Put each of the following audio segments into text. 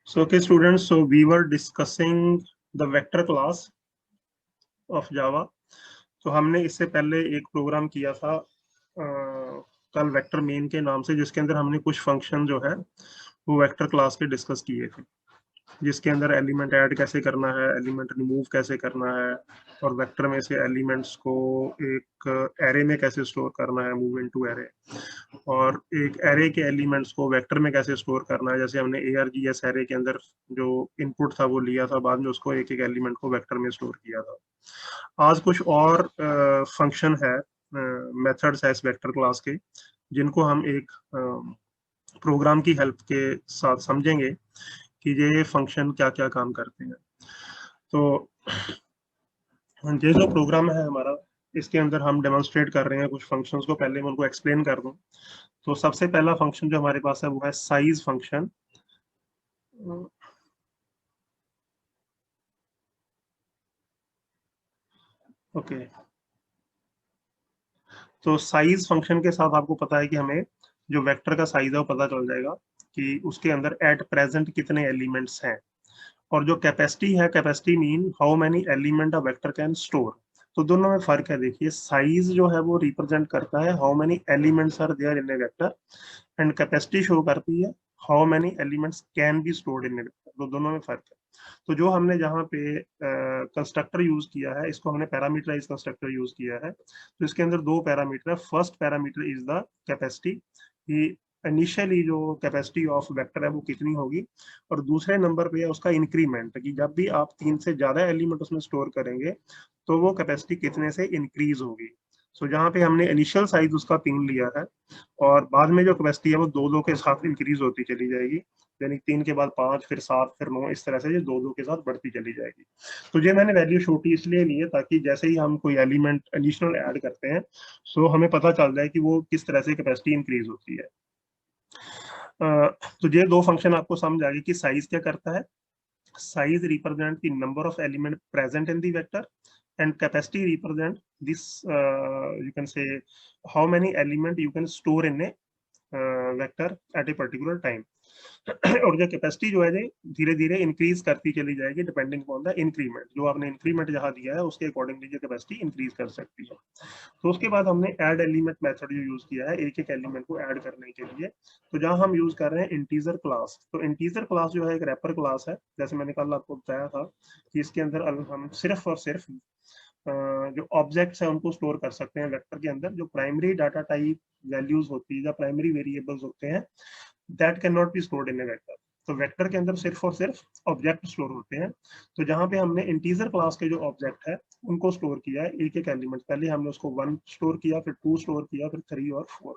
So okay students, so we were discussing the vector class of Java. तो हमने इससे पहले एक प्रोग्राम किया था कल वेक्टर मेन के नाम से, जिसके अंदर हमने कुछ फंक्शन जो है वो वेक्टर क्लास के डिस्कस किए थे, जिसके अंदर एलिमेंट ऐड कैसे करना है, एलिमेंट रिमूव कैसे करना है, और वेक्टर में से एलिमेंट्स को एक एरे में कैसे स्टोर करना है, मूव इनटू एरे, और एक एरे के एलिमेंट्स को वेक्टर में कैसे स्टोर करना है। जैसे हमने ARGS एरे के अंदर जो इनपुट था वो लिया था, बाद में उसको एक एक एलिमेंट को वेक्टर में स्टोर किया था। आज कुछ और फंक्शन है, मेथड्स है इस वेक्टर क्लास के, जिनको हम एक प्रोग्राम की हेल्प के साथ समझेंगे कि ये फंक्शन क्या क्या काम करते हैं। तो ये जो प्रोग्राम है हमारा, इसके अंदर हम डेमोन्स्ट्रेट कर रहे हैं कुछ फंक्शंस को। पहले मैं उनको एक्सप्लेन कर दूं। तो सबसे पहला फंक्शन जो हमारे पास है वो है साइज फंक्शन। ओके, तो साइज फंक्शन के साथ आपको पता है कि हमें जो वेक्टर का साइज है वो पता चल जाएगा कि उसके अंदर एट प्रेजेंट कितने एलिमेंट्स हैं। और जो कैपेसिटी है, capacity mean how many element a vector can store. तो दोनों में फर्क है। देखिए, साइज जो है वो रिप्रेजेंट करता है how many elements are there in a vector, and capacity show करती है how many elements can be stored in a vector. तो दोनों में फर्क है। तो जो हमने जहाँ पे कंस्ट्रक्टर यूज किया है, इसको हमने पैरामीटराइज कंस्ट्रक्टर यूज किया है। तो इसके अंदर दो पैरामीटर है। First parameter is the capacity, कि इनिशियली जो कैपेसिटी ऑफ वेक्टर है वो कितनी होगी, और दूसरे नंबर पे है उसका इंक्रीमेंट, कि जब भी आप 3 से ज्यादा एलिमेंट उसमें स्टोर करेंगे तो वो कैपेसिटी कितने से इंक्रीज होगी। सो जहाँ पे हमने इनिशियल साइज उसका 3 लिया है, और बाद में जो कैपेसिटी है वो दो दो के साथ इंक्रीज होती चली जाएगी। यानी 3 के बाद 5, फिर 7, फिर 9, इस तरह से ये दो दो के साथ बढ़ती चली जाएगी। तो ये मैंने वैल्यू छोटी इसलिए ली है ताकि जैसे ही हम कोई एलिमेंट एडिशनल ऐड करते हैं, सो हमें पता चल जाए कि वो किस तरह से कैपेसिटी इंक्रीज होती है। तो ये दो फंक्शन आपको समझ आ गई कि साइज क्या करता है। Size represent the number of element present in the vector, and capacity represent this, you can say, how many element you can store in a vector at a particular time. और जो capacity जो है धीरे धीरे increase करती चली जाएगी depending upon the increment. जो आपने इंक्रीमेंट जहां दिया है उसके अकॉर्डिंगली जो कैपेसिटी इंक्रीज कर सकती है। तो उसके बाद हमने ऐड एलिमेंट मेथड जो यूज किया है एक एक एलिमेंट को ऐड करने के लिए। तो जहां हम यूज कर रहे हैं इंटीजर क्लास। तो इंटीजर क्लास जो है एक रैपर क्लास है। जैसे मैंने कल आपको बताया था कि इसके अंदर हम सिर्फ और सिर्फ जो ऑब्जेक्ट्स है उनको स्टोर कर सकते हैं वेक्टर के अंदर। जो प्राइमरी डाटा टाइप वैल्यूज होती है या प्राइमरी वेरिएबल्स होते हैं, that can not be stored in a vector. तो वेक्टर के अंदर सिर्फ और सिर्फ ऑब्जेक्ट स्टोर होते हैं। तो जहां पे हमने इंटीजर क्लास के जो ऑब्जेक्ट है उनको स्टोर किया है एक एक एलिमेंट। पहले हमने उसको 1 स्टोर किया, फिर 2 स्टोर किया, फिर 3 और 4।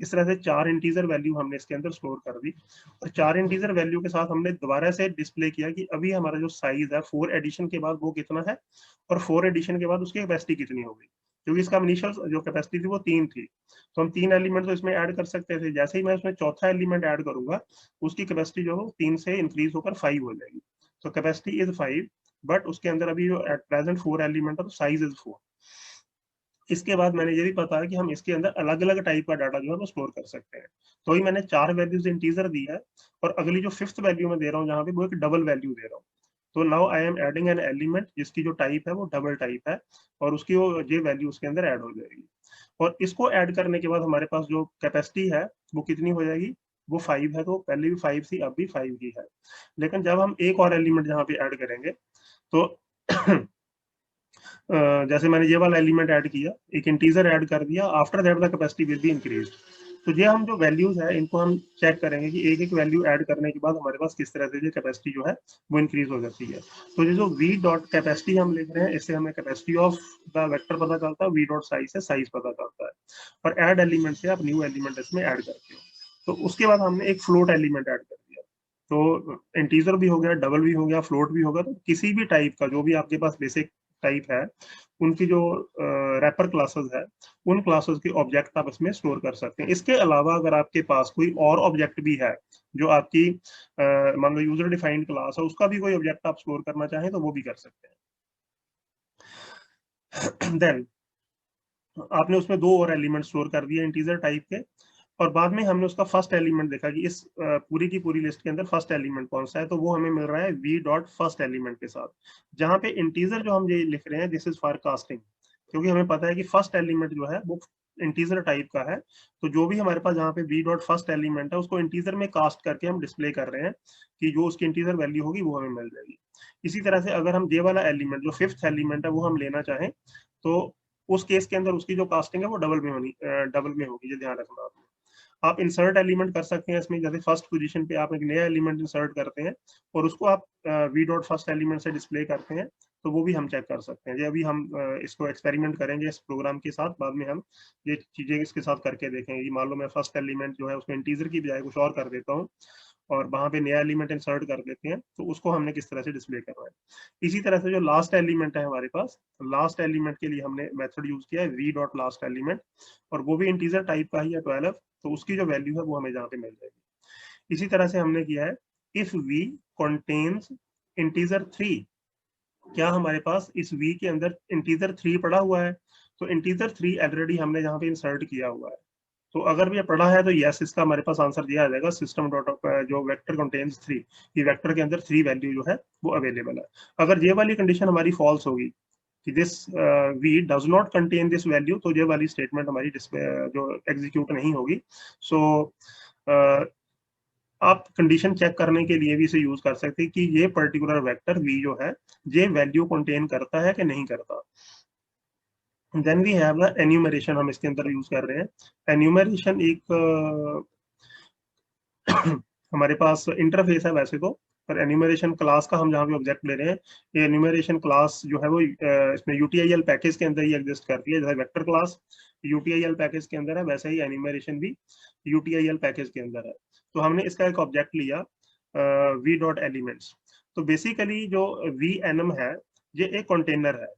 इस तरह से 4 इंटीजर वैल्यू हमने इसके अंदर स्टोर कर दी। और 4 इंटीजर वैल्यू के साथ हमने दोबारा से डिस्प्ले किया कि अभी हमारा जो साइज है 4 एडिशन के बाद वो कितना है, और 4 एडिशन के बाद उसकी कैपेसिटी कितनी होगी। क्योंकि इसका इनिशियल जो कैपेसिटी थी वो 3 थी, तो हम 3 एलिमेंट तो इसमें ऐड कर सकते थे। जैसे ही मैं उसमें चौथा एलिमेंट ऐड करूंगा, उसकी कैपेसिटी जो है 3 से इंक्रीज होकर 5 हो जाएगी। तो कैपेसिटी इज 5, बट उसके अंदर अभी जो एट प्रेजेंट 4 एलिमेंट है तो साइज इज 4। इसके बाद मैंने ये भी पता है कि हम इसके अंदर अलग अलग टाइप का डाटा जो है वो स्टोर कर सकते हैं। तो ही मैंने 4 वैल्यूज इंटीजर दी है, और अगली जो 5th वैल्यू में दे रहा हूँ जहाँ पे वो एक डबल वैल्यू दे रहा हूँ। तो now I am adding an element जिसकी जो टाइप है वो डबल टाइप है, और उसकी वो ये वैल्यू उसके अंदर ऐड हो जाएगी। और इसको ऐड करने के बाद हमारे पास जो कैपेसिटी है वो कितनी हो जाएगी, वो 5 है। तो पहले भी 5 थी, अब भी 5 ही है। लेकिन जब हम एक और एलिमेंट जहाँ पे ऐड करेंगे, तो जैसे मैंने ये वाला एलिमेंट ऐड किया, एक इंटीजर ऐड कर दिया, after that the capacity will be increase. तो ये हम जो वैल्यूज है इनको हम चेक करेंगे कि एक एक वैल्यू ऐड करने के बाद हमारे पास किस तरह से कैपेसिटी जो है वो इंक्रीज हो जाती है। तो ये जो v डॉट कैपेसिटी हम लिख रहे हैं, इससे हमें कैपेसिटी ऑफ द वेक्टर पता चलता है, v डॉट साइज से साइज पता चलता है। और ऐड एलिमेंट से आप न्यू एलिमेंट इसमें ऐड करते हो। तो उसके बाद हमने एक फ्लोट एलिमेंट ऐड कर दिया। तो इंटीजर भी हो गया, डबल भी हो गया, फ्लोट भी होगा। तो किसी भी टाइप का जो भी आपके पास बेसिक टाइप है, उनकी जो रैपर क्लासेस है, उन क्लासेस के ऑब्जेक्ट आप इसमें स्टोर कर सकते हैं। इसके अलावा अगर आपके पास कोई और ऑब्जेक्ट भी है जो आपकी मान लो यूजर डिफाइंड क्लास है, उसका भी कोई ऑब्जेक्ट आप स्टोर करना चाहें तो वो भी कर सकते हैं। देन आपने उसमें 2 और एलिमेंट स्टोर कर दिए इंटीजर टाइप के। और बाद में हमने उसका फर्स्ट एलिमेंट देखा कि इस पूरी की पूरी लिस्ट के अंदर फर्स्ट एलिमेंट कौन सा है, तो वो हमें मिल रहा है v डॉट फर्स्ट एलिमेंट के साथ, जहां पे इंटीजर जो हम ये लिख रहे हैं दिस इज फॉर कास्टिंग, क्योंकि हमें पता है कि फर्स्ट एलिमेंट जो है वो इंटीजर टाइप का है, तो जो भी हमारे पास जहाँ पे v डॉट फर्स्ट एलिमेंट है उसको इंटीजर में कास्ट करके हम डिस्प्ले कर रहे हैं कि जो उसकी इंटीजर वैल्यू होगी वो हमें मिल जाएगी। इसी तरह से अगर हम ये वाला एलिमेंट जो फिफ्थ एलिमेंट है वो हम लेना चाहें, तो उस केस के अंदर उसकी जो कास्टिंग है वो डबल में होगी, ये ध्यान रखना आपने। आप इंसर्ट एलिमेंट कर सकते हैं इसमें, जैसे फर्स्ट पोजीशन पे आप एक नया एलिमेंट इंसर्ट करते हैं और उसको आप v डॉट फर्स्ट एलिमेंट से डिस्प्ले करते हैं, तो वो भी हम चेक कर सकते हैं। ये अभी हम इसको एक्सपेरिमेंट करेंगे इस प्रोग्राम के साथ, बाद में हम ये चीजें इसके साथ करके देखेंगे कि मान लो मैं फर्स्ट एलिमेंट जो है उसको इंटीजर की बजाय कुछ और कर देता हूँ और वहां पे नया एलिमेंट इंसर्ट कर देते हैं, तो उसको हमने किस तरह से डिस्प्ले करना है। इसी तरह से जो लास्ट एलिमेंट है हमारे पास, लास्ट एलिमेंट के लिए हमने मेथड यूज किया है v डॉट लास्ट एलिमेंट, और वो भी इंटीजर टाइप का ही है 12, तो उसकी जो वैल्यू है वो हमें जहाँ पे मिल जाएगी। इसी तरह से हमने किया है इफ v contains इंटीजर 3, क्या हमारे पास इस v के अंदर इंटीजर 3 पड़ा हुआ है, तो इंटीजर 3 ऑलरेडी हमने यहाँ पे इंसर्ट किया हुआ है, तो अगर ये पढ़ा है तो यस, इसका हमारे पास आंसर दिया आ जाएगा सिस्टम डॉट जो वेक्टर कंटेन्स 3, ये वेक्टर के अंदर 3 वैल्यू जो है वो अवेलेबल है। अगर ये वाली कंडीशन हमारी फॉल्स होगी कि this V does not contain this value, तो ये वाली स्टेटमेंट हमारी जो एग्जीक्यूट नहीं होगी। सो आप कंडीशन चेक करने के लिए भी इसे यूज कर सकते हैं कि ये पर्टिकुलर वेक्टर v जो है ये वैल्यू कंटेन करता है कि नहीं करता। Then we have the enumeration, हम इसके अंदर यूज कर रहे हैं। एन्यूमरेशन एक हमारे पास इंटरफेस है वैसे तो, पर एन्यूमरेशन क्लास का हम जहाँ भी ऑब्जेक्ट ले रहे हैं, ये एन्यूमरेशन क्लास जो है वो इसमें यूटीआईएल पैकेज के अंदर ही एग्जिस्ट करती है। जैसे वेक्टर क्लास यूटीआईएल पैकेज के अंदर है, वैसे ही एन्यूमरेशन भी यूटीआईएल पैकेज के अंदर है। तो हमने इसका एक ऑब्जेक्ट लिया वी डॉट एलिमेंट्स। तो बेसिकली जो वी एनम है ये एक कंटेनर है,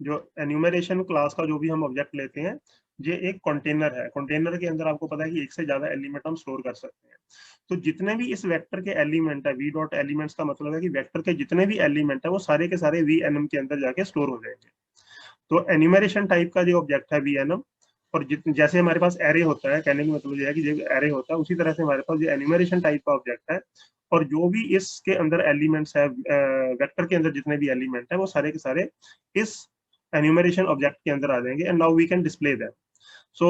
जो एन्यूमरेशन क्लास का जो भी हम ऑब्जेक्ट लेते हैं ये एक कंटेनर है। कंटेनर के अंदर आपको पता है कि एक से ज्यादा एलिमेंट हम स्टोर कर सकते हैं। तो जितने भी इस वेक्टर के एलिमेंट है, वी डॉट एलिमेंट्स का मतलब है कि वेक्टर के जितने भी एलिमेंट है वो सारे के सारे वी एनएम के अंदर जाके स्टोर हो जाएंगे। तो एन्यूमरेशन टाइप का जो ऑब्जेक्ट है वी एनएम, और जैसे हमारे पास एरे होता है, कहने का मतलब ये है कि जो एरे होता है उसी तरह से हमारे पास जो एन्यूमरेशन टाइप का ऑब्जेक्ट है, और जो भी इसके अंदर एलिमेंट्स है वेक्टर के अंदर जितने भी एलिमेंट है वो सारे के सारे इस एन्यूमरेशन ऑब्जेक्ट के अंदर आ जाएंगे, and now we can display them. So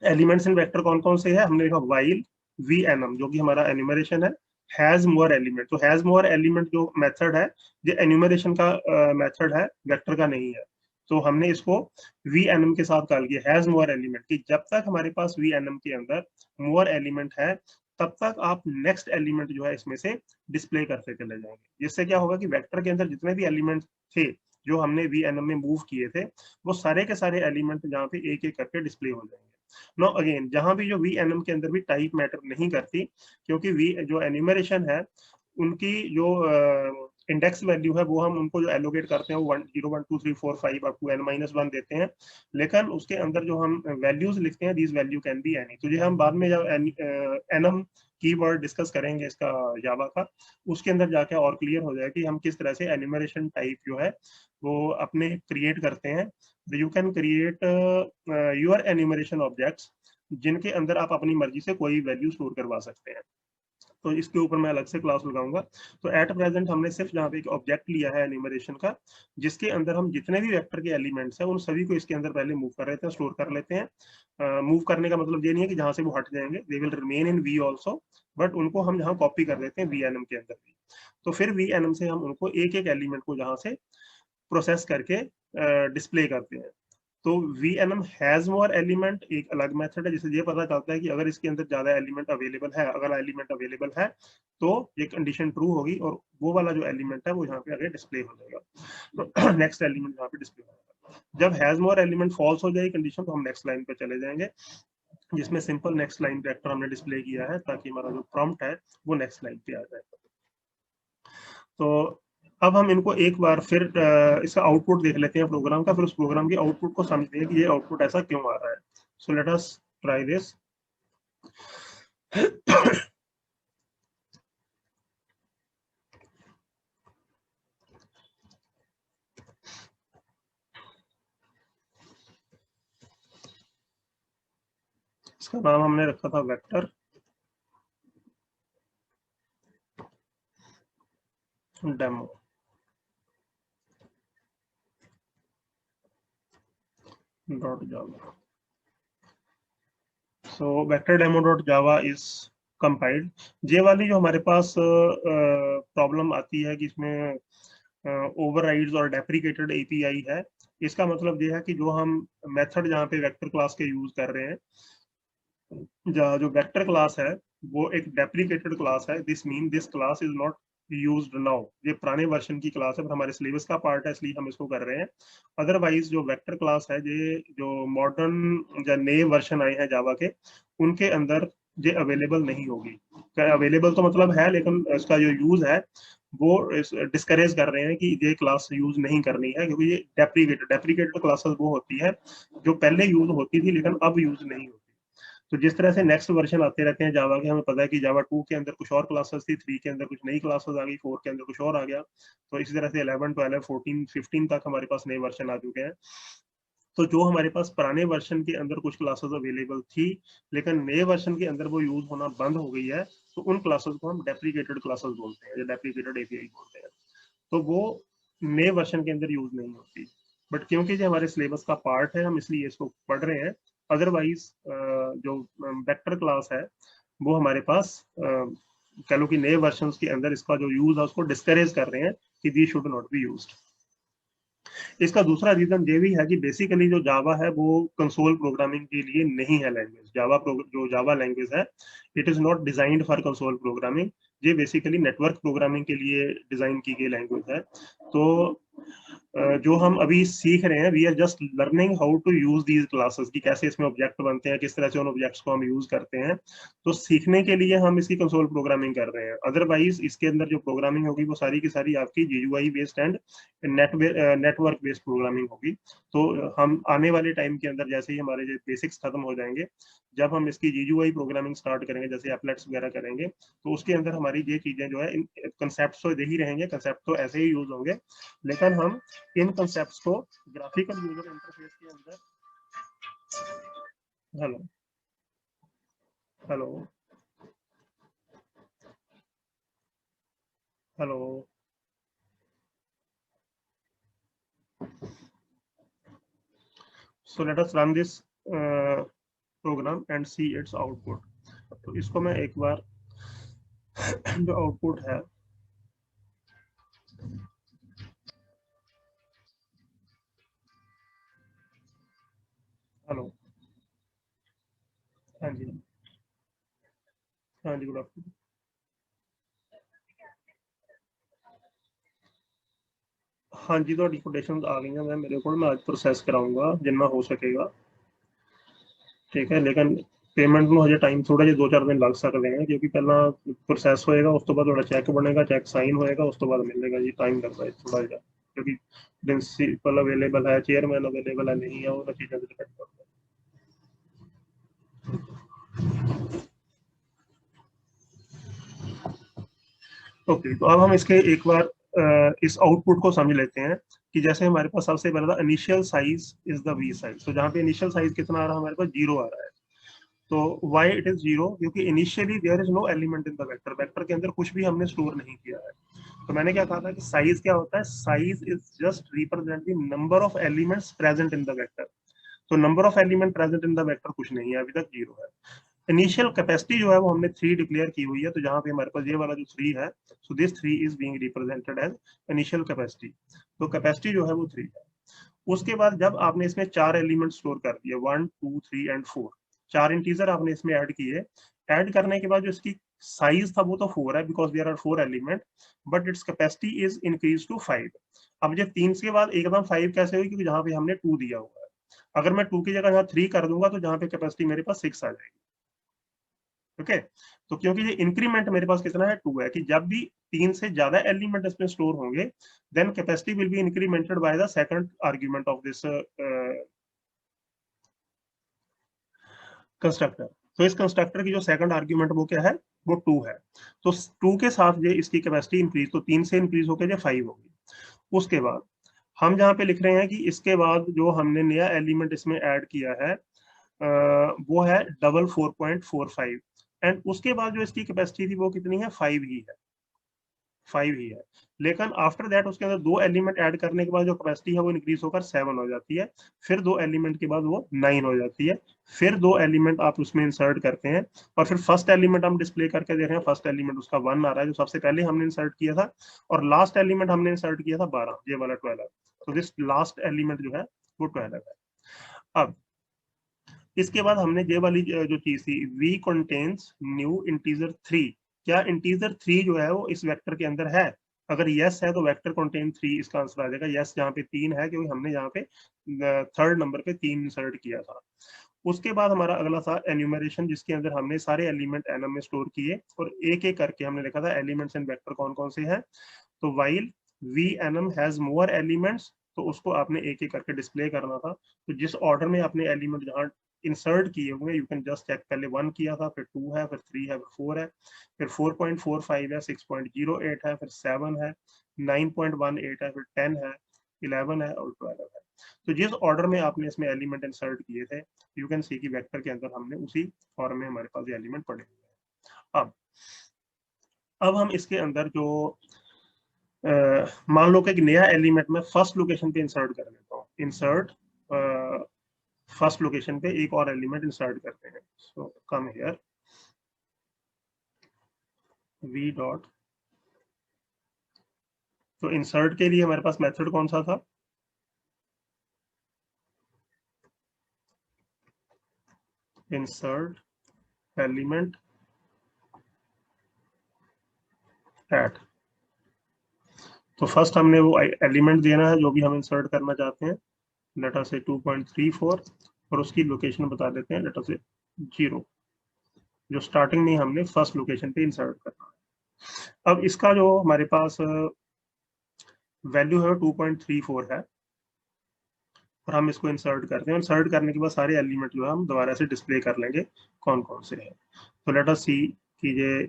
elements in vector कौन कौन से है, हमने देखा वाइल वी एनम जो कि हमारा एन्यूमरेशन है, हैज मोर एलिमेंट, तो हैज मोर एलिमेंट जो मेथड है ये एन्यूमरेशन का मेथड है, वेक्टर का नहीं है। तो हमने इसको वी एनम के साथ कॉल किया हैज मोर एलिमेंट, कि जब तक हमारे पास वी एनम के अंदर मोर एलिमेंट है तब तक आप नेक्स्ट एलिमेंट जो है इसमें से डिस्प्ले करते चले जाएंगे। जिससे क्या होगा कि वेक्टर के अंदर जितने भी एलिमेंट थे जो हमने वी एनम में मूव किए थे, वो सारे के सारे एलिमेंट जहाँ पे एक एक करके डिस्प्ले हो जाएंगे। नो अगेन, जहां भी जो वी एनएम के अंदर भी टाइप मैटर नहीं करती, क्योंकि वी जो एन्यूमरेशन है उनकी जो इंडेक्स वैल्यू है वो हम उनको जो एलोकेट करते हैं वो 1 0 1 2 3 4 5 अप टू n-1 देते हैं, लेकिन उसके अंदर जो हम वैल्यूज लिखते हैं these value can be any. तो ये हम बाद में जब एनएम कीवर्ड डिस्कस करेंगे इसका जावा का, उसके अंदर जाके और क्लियर हो जाए कि हम किस तरह से एन्यूमरेशन टाइप जो है वो अपने क्रिएट करते हैं। You can create your enumeration objects जिनके अंदर आप अपनी मर्जी से कोई वैल्यू स्टोर करवा सकते हैं। तो इसके ऊपर मैं अलग से क्लास लगाऊंगा। तो एट प्रेजेंट हमने सिर्फ जहाँ पे एक ऑब्जेक्ट लिया है एनिमेशन का, जिसके अंदर हम जितने भी वेक्टर के एलिमेंट्स हैं उन सभी को इसके अंदर पहले मूव कर लेते हैं, स्टोर कर लेते हैं। मूव करने का मतलब ये नहीं है कि जहाँ से वो हट जाएंगे, they will remain in V also, but उनको हम यहाँ कॉपी कर लेते हैं वी एनएम के अंदर भी। तो फिर वी एनएम से हम उनको एक एक एलिमेंट को जहाँ से प्रोसेस करके डिस्प्ले करते हैं। तो v enum has more element एक अलग मेथड है, जिससे ये पता चलता है कि अगर इसके अंदर ज्यादा एलिमेंट अवेलेबल है, अगर एलिमेंट अवेलेबल है तो ये कंडीशन ट्रू होगी और वो वाला जो एलिमेंट है वो यहाँ पे आगे डिस्प्ले हो जाएगा। तो नेक्स्ट एलिमेंट यहाँ पे डिस्प्ले होगा। जब हैज मोर एलिमेंट फॉल्स हो जाएगी कंडीशन, तो हम नेक्स्ट लाइन पे चले जाएंगे, जिसमें सिंपल नेक्स्ट लाइन वेक्टर हमने डिस्प्ले किया है ताकि हमारा जो प्रॉम्प्ट है वो नेक्स्ट लाइन पे आ जाए। तो अब हम इनको एक बार फिर इसका आउटपुट देख लेते हैं प्रोग्राम का, फिर उस प्रोग्राम के आउटपुट को समझते हैं कि ये आउटपुट ऐसा क्यों आ रहा है। सो लेट अस ट्राई दिस। इसका नाम हमने रखा था vector demo dot Java. So vector demo dot Java is compiled. ये वाली जो हमारे पास प्रॉब्लम आती है कि इसमें ओवरराइड्स और डेप्रिकेटेड एपीआई है, इसका मतलब ये है कि जो हम मेथड जहाँ पे वेक्टर क्लास के यूज कर रहे हैं, जो वेक्टर क्लास है वो एक डेप्रिकेटेड क्लास है। This mean this class is not used now. ये पुराने वर्जन की क्लास है पर हमारे सिलेबस का पार्ट है, इसलिए हम इसको कर रहे हैं। अदरवाइज जो वेक्टर क्लास है, ये जो मॉडर्न जो नए वर्जन आए हैं जावा के, उनके अंदर ये अवेलेबल नहीं होगी। अवेलेबल तो मतलब है, लेकिन इसका जो यूज है वो डिस्करेज कर रहे हैं कि ये क्लास यूज नहीं करनी है, क्योंकि ये डेप्रिकेटेड क्लासेस वो होती है जो पहले यूज होती थी लेकिन अब यूज नहीं होती। तो जिस तरह से नेक्स्ट वर्जन आते रहते हैं जावा के, हमें पता है कि जावा 2 के अंदर कुछ और क्लासेस थी, 3 के अंदर कुछ नई क्लासेस आ गई, 4 के अंदर कुछ और आ गया। तो इसी तरह से 11, 12, 14, 15 तक हमारे पास नए वर्जन आ चुके हैं। तो जो हमारे पास पुराने वर्जन के अंदर कुछ क्लासेस अवेलेबल थी लेकिन नए वर्जन के अंदर वो यूज होना बंद हो गई है, तो उन क्लासेस को हम डेप्रिकेटेड क्लासेस बोलते हैं या डेप्रिकेटेड एपीआई बोलते हैं। तो वो नए वर्जन के अंदर यूज नहीं होती। बट क्योंकि ये हमारे सिलेबस का पार्ट है, हम इसलिए इसको पढ़ रहे हैं। अदरवाइज जो वेक्टर क्लास है वो हमारे पास कह लो कि नए वर्जन के अंदर इसका जो यूज है उसको डिस्करेज कर रहे हैं कि they should not be used. इसका दूसरा रीजन ये भी है कि बेसिकली जो जावा है वो कंसोल प्रोग्रामिंग के लिए नहीं है लैंग्वेज। जो जावा लैंग्वेज है, it is not designed for console programming. ये बेसिकली नेटवर्क प्रोग्रामिंग के लिए डिजाइन की गई लैंग्वेज है। तो जो हम अभी सीख रहे हैं, we are just learning how to use these classes, कि कैसे इसमें ऑब्जेक्ट बनते हैं, किस तरह से उन ऑब्जेक्ट्स को हम यूज करते हैं। तो सीखने के लिए हम इसकी कंसोल प्रोग्रामिंग कर रहे हैं। अदरवाइज इसके अंदर जो प्रोग्रामिंग होगी वो सारी की सारी आपकी GUI based and network based programming होगी। तो हम आने वाले टाइम के अंदर जैसे ही हमारे जो बेसिक्स खत्म हो जाएंगे, जब हम इसकी जीयूआई प्रोग्रामिंग स्टार्ट करेंगे, जैसे एप्लेट्स वगैरह करेंगे, तो उसके अंदर हमारी ये चीजें जो है, कंसेप्ट तो यही रहेंगे, कंसेप्ट तो ऐसे ही यूज होंगे, लेकिन हम इन कंसेप्ट्स को ग्राफिकल यूजर इंटरफेस के अंदर। Hello hello hello. So let us run this program and see its output. तो इसको मैं एक बार जो आउटपुट है, हेलो, हाँ जी, हाँ जी, गुड आफ्टरनून। हाँ जी, तो कोटेशन आ गई हैं, मैं मेरे को मैं आज प्रोसेस कराऊंगा जितना हो सकेगा। ठीक है, लेकिन पेमेंट में मुझे टाइम थोड़ा जो 2-4 दिन लग सकते हैं, क्योंकि पहला प्रोसेस होएगा, उस तो बाद थोड़ा चेक बनेगा, चेक साइन होएगा, उस तो बाद मिलेगा जी। टाइम लगता है थोड़ा जा, क्योंकि प्रिंसिपल अवेलेबल है, चेयरमैन अवेलेबल है, नहीं है, वो चीज़ें डिपेंड करता है। ओके, तो अब हम इसके एक बार इस आउटपुट को समझ लेते हैं कि जैसे हमारे पास सबसे पहले था initial size is the v size. तो जहाँ पे इनिशियल साइज कितना आ रहा है, हमारे पास 0 आ रहा है। तो वाई इट इज 0, क्योंकि initially there is no element in the vector. Vector के अंदर कुछ भी हमने स्टोर नहीं किया है। तो मैंने क्या कहा था कि साइज क्या होता है, size is just represent the number of elements present in the vector. तो number of element present in the vector कुछ नहीं है, अभी तक 0 है। इनिशियल कैपेसिटी जो है वो हमने 3 डिक्लेयर की हुई है। तो जहां पे हमारे पास ये वाला जो 3 है, so this 3 is being represented as initial capacity. तो कैपेसिटी जो है वो 3 है। उसके बाद जब आपने इसमें 4 एलिमेंट स्टोर कर दिए, 1, 2, 3 एंड 4, 4 इंटीजर आपने इसमें ऐड किए। ऐड करने के बाद जो इसकी साइज था वो तो 4 है, because there are 4 element, but its capacity is increase to 5। अब ये 3 के बाद एकदम 5 कैसे हुई, क्योंकि जहां पे हमने 2 दिया हुआ है। अगर मैं 2 की जगह यहाँ 3 कर दूंगा तो जहां पे कैपेसिटी मेरे पास 6 आ जाएगी। ओके, तो क्योंकि ये इंक्रीमेंट मेरे पास कितना है, 2 है, कि जब भी 3 से ज्यादा एलिमेंट इसमें स्टोर होंगे, then capacity will be incremented by the second argument of this constructor. तो इस कंस्ट्रक्टर की जो सेकंड आर्ग्यूमेंट वो क्या है, वो 2 है। तो 2 के साथ ये इसकी कैपेसिटी इंक्रीज, तो 3 से इंक्रीज होकर ये 5 होगी। उसके बाद हम जहां पे लिख रहे हैं कि इसके बाद जो हमने नया एलिमेंट इसमें ऐड किया है, वो है डबल 4.45 एंड उसके बाद जो इसकी कैपेसिटी थी वो कितनी है 5 ही है, 5 ही है। लेकिन आफ्टर दैट उसके अंदर 2 एलिमेंट ऐड करने के बाद जो कैपेसिटी है वो इंक्रीज होकर 7 हो जाती है, फिर 2 एलिमेंट के बाद वो 9 हो जाती है, फिर 2 एलिमेंट आप उसमें इंसर्ट करते हैं और फिर फर्स्ट एलिमेंट हम डिस्प्ले करके देख रहे हैं, फर्स्ट एलिमेंट उसका 1 आ रहा है जो सबसे पहले हमने इंसर्ट किया था, और लास्ट एलिमेंट हमने इंसर्ट किया था 12, ये वाला 12, तो दिस लास्ट एलिमेंट जो है वो 12 है। अब इसके बाद हमने ये वाली जो चीज थी, वी कंटेन्स न्यू इंटीजर 3, क्या इंटीजर 3 जो है वो इस वेक्टर के अंदर है? अगर यस है तो वेक्टर कंटेन 3 इसका आंसर आ जाएगा। यस यहाँ पे 3 है क्योंकि हमने यहाँ पे थर्ड नंबर पे 3 इंसर्ट किया था। उसके बाद हमारा अगला था एन्यूमरेशन, जिसके अंदर हमने सारे एलिमेंट एनम में स्टोर किए और एक एक करके हमने लिखा था एलिमेंट्स एंड वेक्टर कौन कौन से हैं। तो while v enum has more elements, तो उसको आपने एक एक करके डिस्प्ले करना था। तो जिस ऑर्डर में आपने एलिमेंट जहाँ इंसर्ट किए हुए, यू कैन जस्ट चेक, पहले 1 किया था, फिर 2 है, फिर 3 है, फिर 4 है, फिर 4.45 है, 6.08 है, फिर 7 है, 9.18 है, फिर 10 है, 11 है और 12 है। तो जिस ऑर्डर में आपने इसमें एलिमेंट इंसर्ट किए थे, यू कैन सी कि वेक्टर के अंदर हमने उसी फॉर्म में हमारे पास ये एलिमेंट पड़े हुए हैं। अब हम इसके अंदर जो मान लो कि एक नया एलिमेंट में फर्स्ट लोकेशन पे इंसर्ट कर लेता हूँ, इंसर्ट फर्स्ट लोकेशन पे एक और एलिमेंट इंसर्ट करते हैं। सो कम हियर वी डॉट, तो इंसर्ट के लिए हमारे पास मेथड कौन सा था? इंसर्ट एलिमेंट एट, तो फर्स्ट हमने वो एलिमेंट देना है जो भी हम इंसर्ट करना चाहते हैं, लेटर से 2.34 और उसकी लोकेशन बता देते हैं लेटर से 0, जो स्टार्टिंग में हमने फर्स्ट लोकेशन पे इंसर्ट करना है। अब इसका जो हमारे पास वैल्यू है 2.34 है और हम इसको इंसर्ट करते हैं। इंसर्ट करने के बाद सारे एलिमेंट जो है हम दोबारा से डिस्प्ले कर लेंगे कौन कौन से हैं। तो लेट अस सी कि ये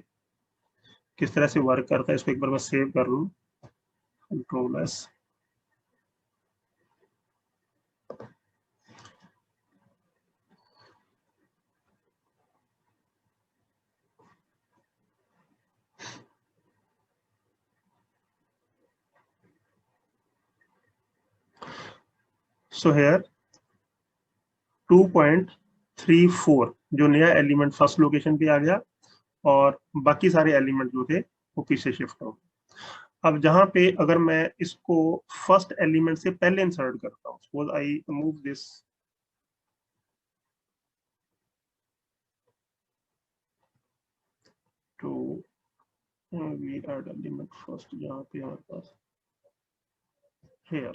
किस तरह से वर्क करता है। इसको एक बार मैं सेव कर लूँ, कंट्रोल एस। सो हेयर 2.34 जो नया एलिमेंट फर्स्ट लोकेशन पे आ गया और बाकी सारे एलिमेंट जो थे वो पीछे शिफ्ट हो। अब जहां पे अगर मैं इसको फर्स्ट एलिमेंट से पहले इंसर्ट करता हूँ, suppose I move this to v add element first, जहां पे हमारे पास हेयर,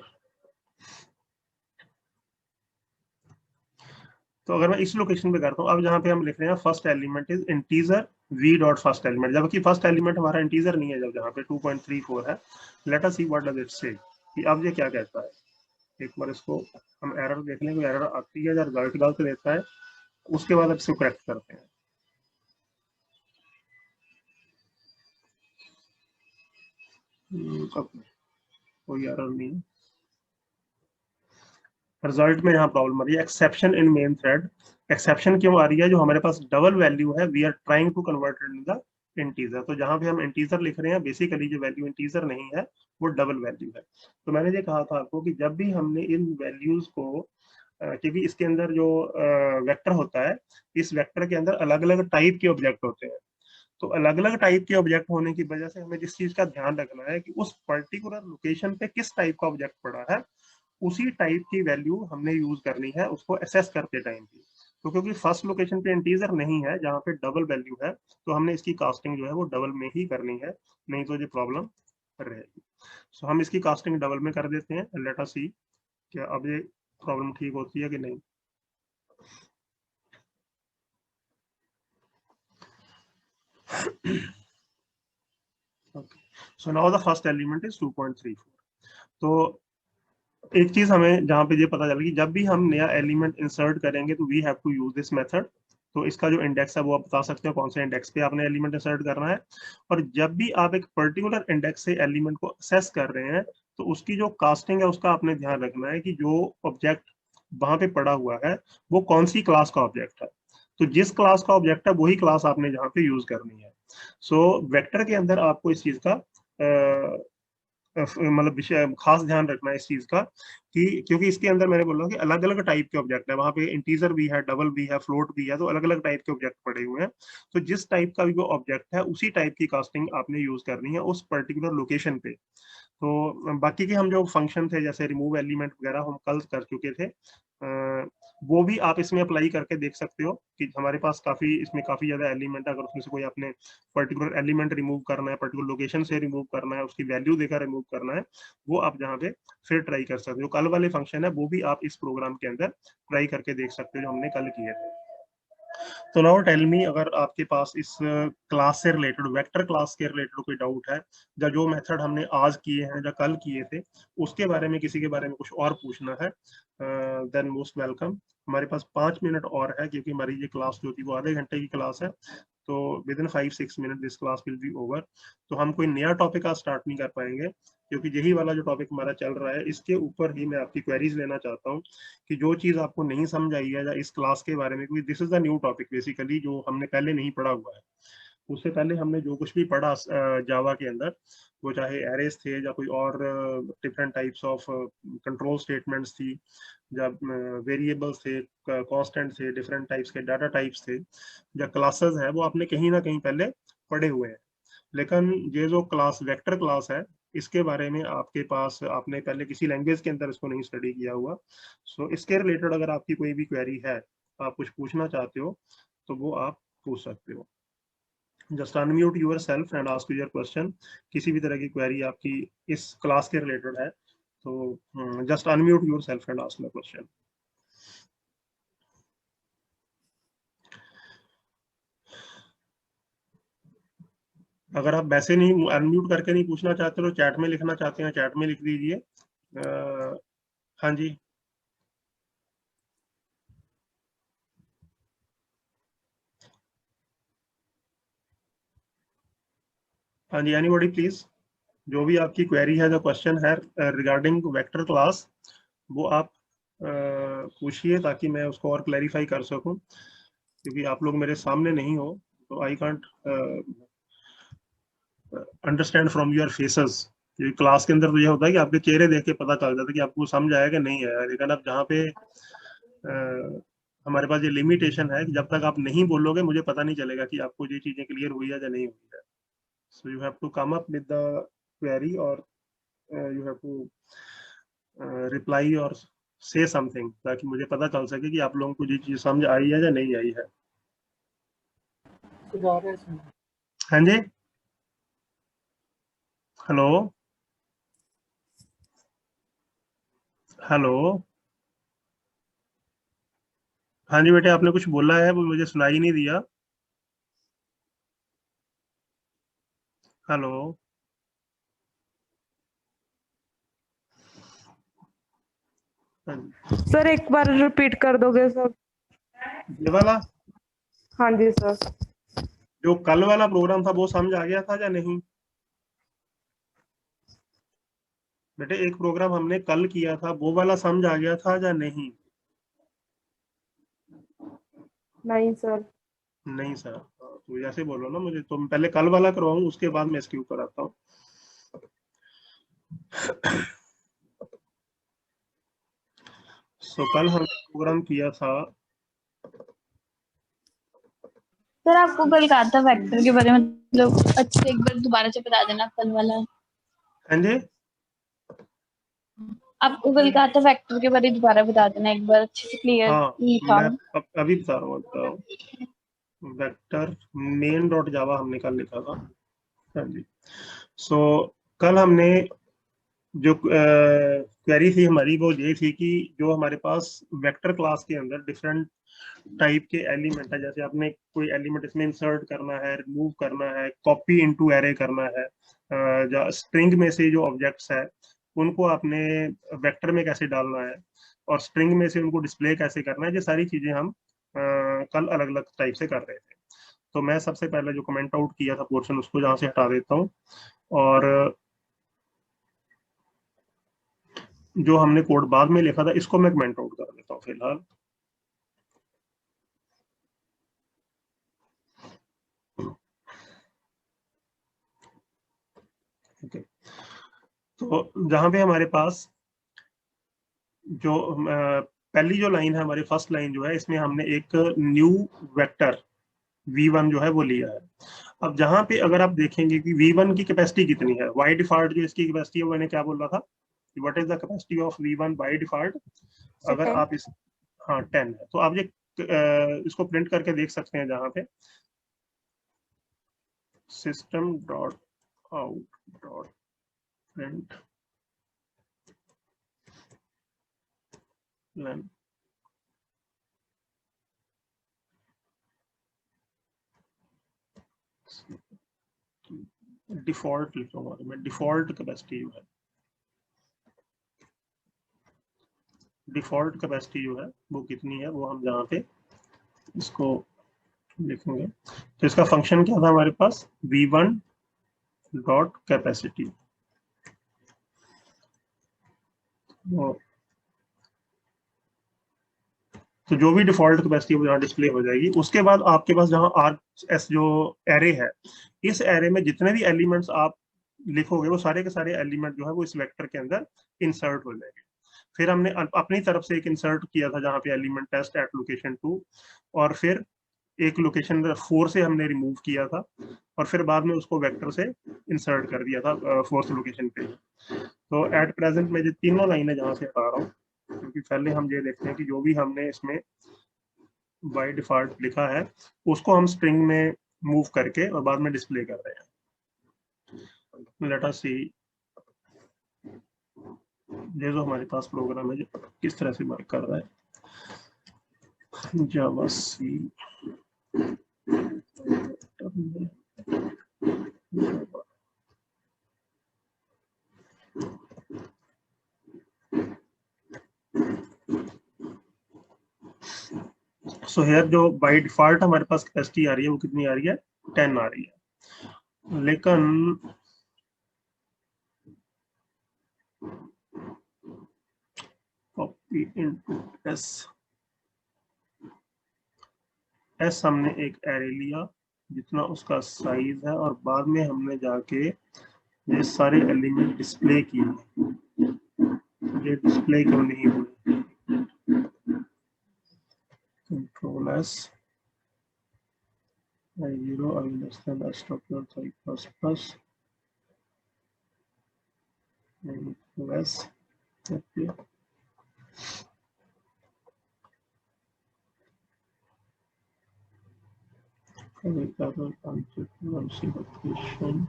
तो अगर मैं इस लोकेशन पे करता हूँ, अब जहाँ पे हम लिख रहे हैं first element is integer V dot first element, जबकि फर्स्ट एलिमेंट हमारा इंटीजर नहीं है, जब जहाँ पे 2.34 है। Let us see what does it से, कि अब ये क्या कहता है। एक बार इसको हम एरर देख लें, एरर आती है या रिजल्ट गलत देता है, उसके बाद अब इसको करेक्ट करते हैं। कोई एरर नहीं, रिजल्ट में यहाँ प्रॉब्लम आ रही है, exception in main thread. Exception क्यों आ रही है? जो हमारे पास डबल वैल्यू है, we are trying to convert in the integer, तो जहां पे हम इंटीजर लिख रहे हैं बेसिकली जो वैल्यू इंटीजर नहीं है वो डबल वैल्यू है। तो मैंने ये कहा था आपको कि जब भी हमने इन वैल्यूज को क्योंकि इसके अंदर जो वेक्टर होता है, इस वेक्टर के अंदर अलग अलग टाइप के ऑब्जेक्ट होते हैं, तो अलग अलग टाइप के ऑब्जेक्ट होने की वजह से हमें जिस चीज का ध्यान रखना है कि उस पर्टिकुलर लोकेशन पे किस टाइप का ऑब्जेक्ट पड़ा है, उसी टाइप की वैल्यू हमने यूज करनी है उसको असेस करते टाइम की। तो क्योंकि फर्स्ट लोकेशन पे इंटीजर नहीं है जहाँ पे डबल वैल्यू है, तो हमने इसकी कास्टिंग जो है वो डबल में ही करनी है, नहीं तो ये प्रॉब्लम रहेगी। सो हम इसकी कास्टिंग डबल में कर देते हैं। लेट अस सी क्या अब ये प्रॉब्लम ठीक होती है कि नहीं। So now the first element is 2.34। तो एक चीज हमें जहाँ पे ये पता चला कि जब भी हम नया एलिमेंट इंसर्ट करेंगे तो we have to use this method. तो इसका जो इंडेक्स है वो आप बता सकते हो कौन से इंडेक्स पे आपने एलिमेंट इंसर्ट करना है, और जब भी आप एक पर्टिकुलर इंडेक्स से एलिमेंट को असेस कर रहे हैं तो उसकी जो कास्टिंग है उसका आपने ध्यान रखना है कि जो ऑब्जेक्ट वहां पे पड़ा हुआ है वो कौन सी क्लास का ऑब्जेक्ट है। तो जिस क्लास का ऑब्जेक्ट है वही क्लास आपने जहाँ पे यूज करनी है। सो वेक्टर के अंदर आपको इस चीज का मतलब विषय खास ध्यान रखना है इस चीज का कि क्योंकि इसके अंदर मैंने बोला कि अलग अलग टाइप के ऑब्जेक्ट है, वहां पे इंटीजर भी है, डबल भी है, फ्लोट भी है, तो अलग अलग टाइप के ऑब्जेक्ट पड़े हुए हैं। तो जिस टाइप का भी वो ऑब्जेक्ट है उसी टाइप की कास्टिंग आपने यूज करनी है उस पर्टिकुलर लोकेशन पे। तो बाकी के हम जो फंक्शन थे जैसे रिमूव एलिमेंट वगैरह हम कल कर चुके थे, वो भी आप इसमें अप्लाई करके देख सकते हो कि हमारे पास काफी ज्यादा एलिमेंट है। अगर उसमें से कोई आपने पर्टिकुलर एलिमेंट रिमूव करना है, पर्टिकुलर लोकेशन से रिमूव करना है, उसकी वैल्यू देकर रिमूव करना है, वो आप जहाँ पे फिर ट्राई कर सकते हो। कल वाले फंक्शन है वो भी आप इस प्रोग्राम के अंदर ट्राई करके देख सकते हो जो हमने कल किए थे। तो नाउ टेल मी, अगर आपके पास इस क्लास से रिलेटेड, वेक्टर क्लास के रिलेटेड कोई डाउट है, या जो मेथड हमने आज किए हैं या कल किए थे उसके बारे में, किसी के बारे में कुछ और पूछना है, देन मोस्ट वेलकम। हमारे पास 5 मिनट और है क्योंकि हमारी ये क्लास जो थी वो आधे घंटे की क्लास है, तो with in 5-6 minute this class will be over. तो हम कोई नया टॉपिक आज स्टार्ट नहीं कर पाएंगे क्योंकि यही वाला जो टॉपिक हमारा चल रहा है इसके ऊपर ही मैं आपकी क्वेरीज लेना चाहता हूँ कि जो चीज आपको नहीं समझ आई है या इस क्लास के बारे में, क्योंकि this is the new topic basically जो हमने पहले नहीं पढ़ा हुआ है। उससे पहले हमने जो कुछ भी पढ़ा जावा के अंदर, वो चाहे एरेस थे या कोई और different types of control statements थी, जब वेरिएबल्स थे, कांस्टेंट थे, डिफरेंट टाइप्स के डाटा टाइप्स थे, या क्लासेस है, वो आपने कहीं ना कहीं पहले पढ़े हुए हैं। लेकिन ये जो क्लास वेक्टर क्लास है इसके बारे में आपके पास, आपने पहले किसी लैंग्वेज के अंदर इसको नहीं स्टडी किया हुआ। सो इसके रिलेटेड अगर आपकी कोई भी क्वेरी है, आप कुछ पूछना चाहते हो, तो वो आप पूछ सकते हो। Just unmute yourself and ask your question. किसी भी तरह की क्वेरी आपकी इस क्लास के रिलेटेड है तो just unmute yourself and ask the question. अगर आप वैसे नहीं अनम्यूट करके नहीं पूछना चाहते तो चैट में लिखना चाहते हैं, चैट में लिख दीजिए। हाँ जी, हाँ जी, एनीबॉडी प्लीज, जो भी आपकी क्वेरी है, जो क्वेश्चन है रिगार्डिंग वेक्टर क्लास, वो आप पूछिए ताकि मैं उसको और क्लैरिफाई कर सकूं, क्योंकि आप लोग मेरे सामने नहीं हो तो I can't understand from your faces. Class के अंदर तो ये होता है कि आपके चेहरे देख के पता चल जाता है कि आपको समझ आया कि नहीं आया, लेकिन अब जहाँ पे हमारे पास ये लिमिटेशन है कि जब तक आप नहीं बोलोगे मुझे पता नहीं चलेगा कि आपको ये चीजें क्लियर हुई है या नहीं हुई है। So you have to come up with the query, और यू हैव टू रिप्लाई और से समथिंग, ताकि मुझे पता चल सके कि आप लोगों को ये चीज समझ आई है या नहीं आई है। हाँ जी, हेलो, हेलो, हाँ जी बेटे, आपने कुछ बोला है वो मुझे सुनाई नहीं दिया। हेलो, हाँ जी। सर एक बार रिपीट कर दोगे सर? ये वाला हाँ जी सर। जो कल वाला प्रोग्राम था वो समझ आ गया था या नहीं बेटे? एक प्रोग्राम हमने कल किया था, वो वाला समझ आ गया था या नहीं? नहीं सर। नहीं सर, तो ऐसे बोलो ना मुझे, तो मैं पहले कल वाला करवाऊं उसके बाद मैं इसके ऊपर आता हूँ। सो कल हमने प्रोग्राम किया था। सर आपको कल कहा था वेक्टर के बारे में, मतलब अच्छे से एक बार दोबारा से बता देना कल वाला। हाँ जी, आपको कल कहा था वेक्टर के बारे में दोबारा बता देना एक बार अच्छे से क्लियर हाँ लिखा मैं हो। अभी बता रहा हूँ। वेक्टर मेन डॉट जावा हमने कल लिखा था। हाँ जी, सो कल हमने जो क्वेरी थी हमारी वो ये थी कि जो हमारे पास वेक्टर क्लास के अंदर डिफरेंट टाइप के एलिमेंट है, जैसे आपने कोई एलिमेंट इसमें इंसर्ट करना है, रिमूव करना है, कॉपी इनटू एरे करना है, स्ट्रिंग में से जो ऑब्जेक्ट्स है उनको आपने वेक्टर में कैसे डालना है, और स्ट्रिंग में से उनको डिस्प्ले कैसे करना है, ये सारी चीजें हम कल अलग अलग टाइप से कर रहे थे। तो मैं सबसे पहले जो कमेंट आउट किया था पोर्शन उसको जहाँ से हटा देता हूँ, और जो हमने कोड बाद में लिखा था इसको मैं कमेंट आउट कर देता हूँ फिलहाल। ओके, तो जहां पे हमारे पास जो पहली जो लाइन है, हमारी फर्स्ट लाइन जो है, इसमें हमने एक न्यू वेक्टर v1 जो है वो लिया है। अब जहां पे अगर आप देखेंगे कि v1 की कैपेसिटी कितनी है, बाय डिफॉल्ट जो इसकी कैपेसिटी है वो मैंने क्या बोला था, what is the capacity of v1 by default, अगर आप इस, हाँ 10 है, तो आप ये इसको प्रिंट करके देख सकते हैं जहां पे system dot out dot print default लिखूंगा मैं, डिफॉल्ट कैपेसिटी जो है, डिफॉल्ट कैपेसिटी जो है वो कितनी है, वो हम जहाँ पे इसको लिखेंगे। तो इसका फंक्शन क्या था हमारे पास, v1 डॉट कैपेसिटी। तो जो भी डिफॉल्ट कैपेसिटी वो यहाँ डिस्प्ले हो जाएगी। उसके बाद आपके पास जहाँ RS जो एरे है, इस एरे में जितने भी एलिमेंट्स आप लिखोगे वो सारे के सारे एलिमेंट जो है वो इस वेक्टर के अंदर इंसर्ट हो जाएंगे। फिर हमने अपनी तरफ से एक इंसर्ट किया था जहाँ पे एलिमेंट टेस्ट एट लोकेशन 2, और फिर एक लोकेशन 4 से हमने रिमूव किया था, और फिर बाद में उसको वेक्टर से इंसर्ट कर दिया था 4th लोकेशन पे। तो एट प्रेजेंट में जो तीनों लाइनें जहाँ से हटा रहा हूँ, क्योंकि पहले हम ये देखते हैं कि जो भी हमने इसमें बाय डिफॉल्ट लिखा है उसको हम स्ट्रिंग में मूव करके और बाद में डिस्प्ले कर रहे हैं। लेट अस सी ये जो हमारे पास प्रोग्राम है जो किस तरह से वर्क कर रहा है। जावा सी सो हियर जो बाय डिफॉल्ट हमारे पास कैपेसिटी आ रही है वो कितनी आ रही है, 10 आ रही है। लेकिन कॉपी इनटू एस हमने एक एरे लिया जितना उसका साइज है, और बाद में हमने जाके ये सारे एलिमेंट डिस्प्ले किए। ये डिस्प्ले क्यों नहीं हुए, control S, I0 I less than S plus plus plus S, okay. Parallel object location.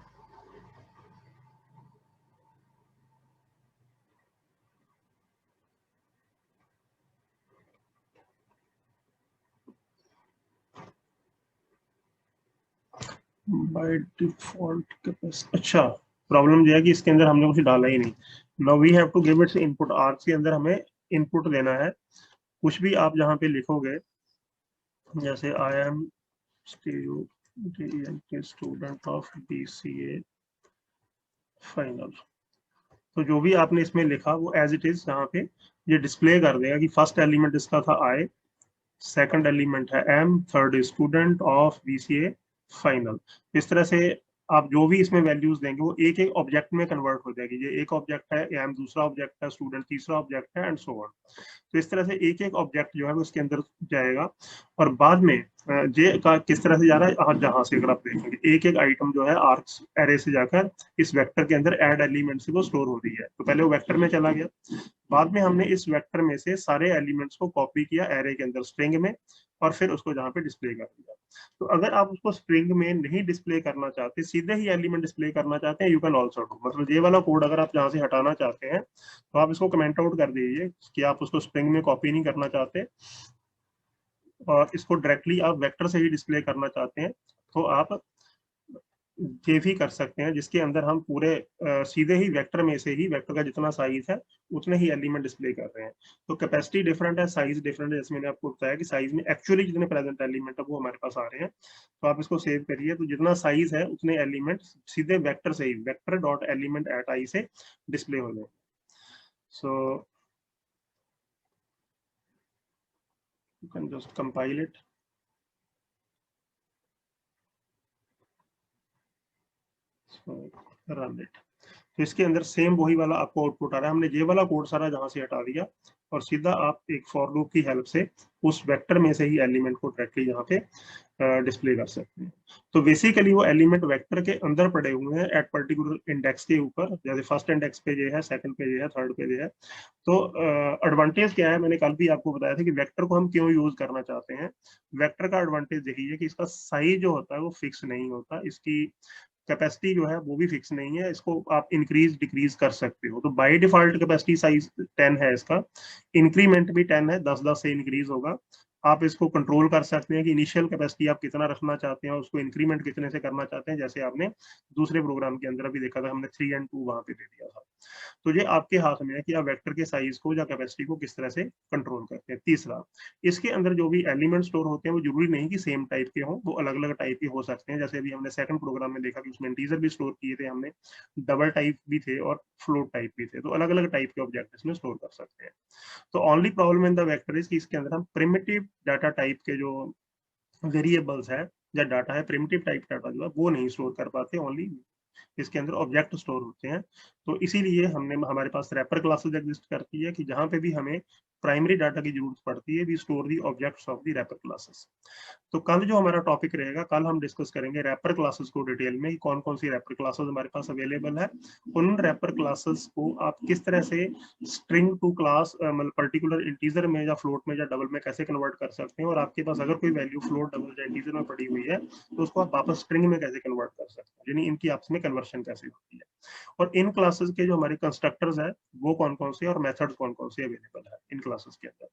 By default capacity, अच्छा प्रॉब्लम ये है कि इसके अंदर हमने कुछ डाला ही नहीं। Now we have to give its input, args के अंदर हमें इनपुट देना है। कुछ भी आप जहाँ पे लिखोगे, जैसे I am student of BCA final, तो जो भी आपने इसमें लिखा वो एज इट इज यहाँ पे ये डिस्प्ले कर देगा कि फर्स्ट एलिमेंट इसका था I, सेकंड एलिमेंट है M, third student of BCA final. इस तरह से आप जो भी इसमें वैल्यूज देंगे वो एक एक ऑब्जेक्ट में कन्वर्ट हो जाएगी। ये एक ऑब्जेक्ट है, M दूसरा ऑब्जेक्ट है, स्टूडेंट तीसरा ऑब्जेक्ट है, एंड सो ऑन। तो इस तरह से एक एक ऑब्जेक्ट जो है वो उसके अंदर जाएगा, और बाद में जे का किस तरह से जा रहा है, जहां से अगर आप देखेंगे एक एक आइटम जो है आर्क्स एरे से जाकर इस वेक्टर के अंदर ऐड एलिमेंट से वो स्टोर हो रही है। तो पहले वो वेक्टर में चला गया, बाद में हमने इस वेक्टर में से सारे एलिमेंट्स को कॉपी किया एरे के अंदर स्ट्रिंग में, और फिर उसको जहाँ पे डिस्प्ले कर दिया। तो अगर आप उसको स्ट्रिंग में नहीं डिस्प्ले करना चाहते, सीधे ही एलिमेंट डिस्प्ले करना चाहते हैं, यू कैन ऑल्सो डू। मतलब ये वाला कोड अगर आप जहाँ से हटाना चाहते हैं तो आप इसको कमेंट आउट कर दीजिए कि आप उसको स्ट्रिंग में कॉपी नहीं करना चाहते और इसको डायरेक्टली आप वेक्टर से ही डिस्प्ले करना चाहते हैं, तो आप ये भी कर सकते हैं, जिसके अंदर हम पूरे सीधे ही वेक्टर में से ही वेक्टर का जितना साइज है उतने ही एलिमेंट डिस्प्ले कर रहे हैं। तो कैपेसिटी डिफरेंट है, साइज डिफरेंट है। जैसे मैंने आपको बताया कि साइज में एक्चुअली जितने प्रेजेंट एलिमेंट है वो हमारे पास आ रहे हैं। तो आप इसको सेव करिए, तो जितना साइज है उतने एलिमेंट सीधे वेक्टर से ही, वेक्टर डॉट एलिमेंट एट आई से डिस्प्ले हो जाए। So you can just compile it. So run it. तो इसके अंदर सेम वही वाला आपको आउटपुट आ रहा है। हमने ये वाला कोड सारा जहां से हटा दिया और सीधा आप एक फॉर लूप की हेल्प से उस वेक्टर में से ही एलिमेंट को डायरेक्टली यहाँ पे डिस्प्ले कर सकते हैं। तो बेसिकली वो एलिमेंट वेक्टर के अंदर पड़े हुए हैं एट पर्टिकुलर इंडेक्स के ऊपर, जैसे फर्स्ट इंडेक्स पे ये है, सेकंड पे ये है, थर्ड पे ये है। तो एडवांटेज क्या है, मैंने कल भी आपको बताया था कि वेक्टर को हम क्यों यूज करना चाहते हैं। वेक्टर का एडवांटेज यही है कि इसका साइज जो होता है वो फिक्स नहीं होता, इसकी कैपेसिटी जो है वो भी फिक्स नहीं है, इसको आप इंक्रीज डिक्रीज कर सकते हो। तो बाय डिफॉल्ट कैपेसिटी साइज 10 है, इसका इंक्रीमेंट भी 10 है, 10-10 से इंक्रीज होगा। आप इसको कंट्रोल कर सकते हैं कि इनिशियल कैपेसिटी आप कितना रखना चाहते हैं और उसको इंक्रीमेंट कितने से करना चाहते हैं, जैसे आपने दूसरे प्रोग्राम के अंदर भी देखा था, हमने 3 और 2 वहां पे दे दिया था। तो ये आपके हाथ में है कि आप वेक्टर के साइज को या कैपेसिटी को किस तरह से कंट्रोल करते हैं। तीसरा, इसके अंदर जो भी एलिमेंट स्टोर होते हैं वो जरूरी नहीं कि सेम टाइप के हों, वो अलग अलग टाइप के हो सकते हैं। जैसे अभी हमने सेकंड प्रोग्राम में देखा कि उसमें इंटीजर भी स्टोर किए थे हमने, डबल टाइप भी थे और फ्लोट टाइप भी थे। तो अलग अलग टाइप के ऑब्जेक्ट इसमें स्टोर कर सकते हैं। तो only problem in the vector is कि इसके अंदर हम प्रिमिटिव डाटा टाइप के जो वेरिएबल्स है या डाटा है, प्रिमिटिव टाइप डाटा जो है वो नहीं स्टोर कर पाते, ओनली इसके अंदर ऑब्जेक्ट स्टोर होते हैं। तो इसीलिए हमारे पास रैपर क्लासेस एग्जिस्ट करती है कि जहां पे भी हमें प्राइमरी डाटा की जरूरत पड़ती है, we store the objects of the wrapper classes. तो कल जो हमारा टॉपिक रहेगा, कल हम डिस्कस करेंगे रैपर क्लासेस को डिटेल में, कौन कौन सी रैपर क्लासेस हमारे पास अवेलेबल है, उन रैपर क्लासेस को आप किस तरह से स्ट्रिंग टू क्लास मतलब पर्टिकुलर इंटीजर में या फ्लोट में या डबल में कैसे कन्वर्ट कर सकते हैं, और आपके पास अगर कोई वैल्यू फ्लोट, डबल या इंटीजर में पड़ी हुई है तो उसको आप वापस स्ट्रिंग में कैसे कन्वर्ट कर सकते हैं, यानी इनकी आपस में कन्वर्शन कैसे होती है। और इन क्लासेस के जो हमारे कंस्ट्रक्टर्स है वो कौन कौन से और मेथड्स कौन कौन से अवेलेबल है इन क्लासेस के अंदर।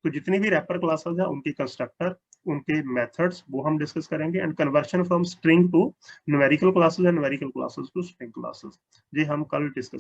तो जितनी भी रैपर क्लासेस है उनके कंस्ट्रक्टर, उनके मेथड्स वो हम डिस्कस करेंगे, and conversion from string to numerical classes and numerical classes to string classes, ये हम कल डिस्कस